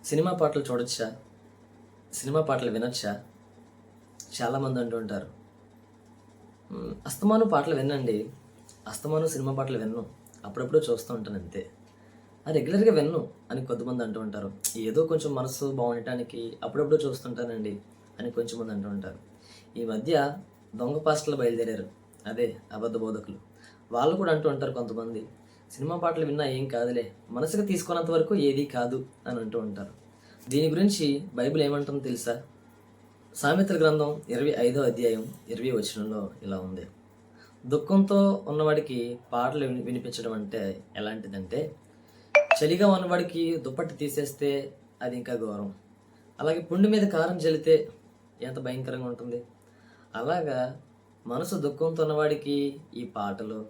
Cinema పాటలు చూడొచ్చా? Cinema పాటలు వినొచ్చా? చాలామంది అంటూ ఉంటారు. అస్తమానం పాటలు వినండి. అస్తమానం సినిమా పాటలు వినను. అప్పుడప్పుడు చూస్తూ ఉంటాను అంతే. రెగ్యులర్‌గా వినను అని కొంతమంది అంటూ ఉంటారు. ఏదో కొంచెం మనసు బాగుండటానికి అప్పుడప్పుడు చూస్తుంటానండి అని కొంచెంమంది అంటూ ఉంటారు. ఈ మధ్య దొంగ పాస్టర్లు బయలుదేరారు. అదే అబద్ధ బోధకులు. వాళ్ళు కూడా అంటూ ఉంటారు కొంతమంది. సినిమా పాటలు విన్నా ఏం కాదులే, మనసుకు తీసుకున్నంత వరకు ఏదీ కాదు అని అంటూ ఉంటారు. దీని గురించి బైబిల్ ఏమంటుందో తెలుసా? సామెతల గ్రంథం 25వ అధ్యాయం 20వ వచనంలో ఇలా ఉంది. దుఃఖంతో ఉన్నవాడికి పాటలు వినిపించడం అంటే ఎలాంటిదంటే, చలిగా ఉన్నవాడికి దుప్పటి తీసేస్తే అది ఇంకా ఘోరం. అలాగే పుండు మీద కారం జల్లితే ఎంత భయంకరంగా ఉంటుంది. అలాగా మనసు దుఃఖంతో ఉన్నవాడికి ఈ పాటలు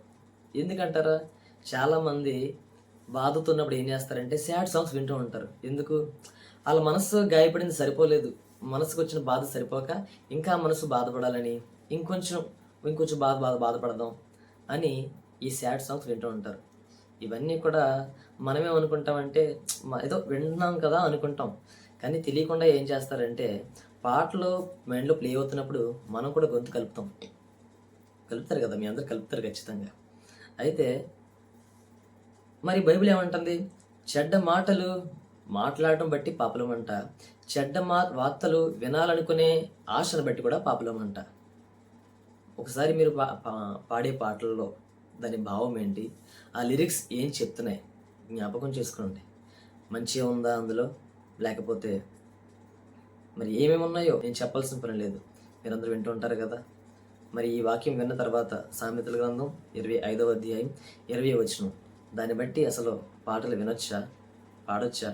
ఎందుకంటారా? చాలామంది బాధతో ఉన్నప్పుడు ఏం చేస్తారంటే సాడ్ సాంగ్స్ వింటూ ఉంటారు. ఎందుకు? వాళ్ళ మనసు గాయపడింది సరిపోలేదు. మనసుకు వచ్చిన బాధ సరిపోక ఇంకా మనసు బాధపడాలని ఇంకొంచెం ఇంకొంచెం బాధపడదాం అని ఈ సాడ్ సాంగ్స్ వింటూ ఉంటారు. ఇవన్నీ కూడా మనమేమనుకుంటామంటే ఏదో వింటున్నాం కదా అనుకుంటాం. కానీ తెలియకుండా ఏం చేస్తారంటే పాటలు మైండ్‌లో ప్లే అవుతున్నప్పుడు మనం కూడా గొంతు కలుపుతాం. కలుపుతారు కదా! మీ అందరూ కలుపుతారు ఖచ్చితంగా. అయితే మరి బైబిల్ ఏమంటుంది? చెడ్డ మాటలు మాట్లాడటం బట్టి పాపలమంట. చెడ్డ వార్తలు వినాలనుకునే ఆశను బట్టి కూడా పాపలమంట. ఒకసారి మీరు పాడే పాటల్లో దాని భావం ఏంటి? ఆ లిరిక్స్ ఏం చెప్తున్నాయి? జ్ఞాపకం చేసుకోండి. మంచిగా ఉందా అందులో? లేకపోతే మరి ఏమేమి ఉన్నాయో నేను చెప్పాల్సిన పని లేదు. మీరందరూ వింటూ ఉంటారు కదా! మరి ఈ వాక్యం విన్న తర్వాత సామెతల గ్రంథం 25వ అధ్యాయం 20వ వచనం. దాన్ని బట్టి అసలు పాటలు వినొచ్చా? పాడొచ్చా?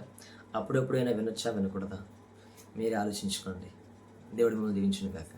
అప్పుడెప్పుడైనా వినొచ్చా? వినకూడదా? మీరే ఆలోచించుకోండి. దేవుడు మిమ్మల్ని దీవించును గాక.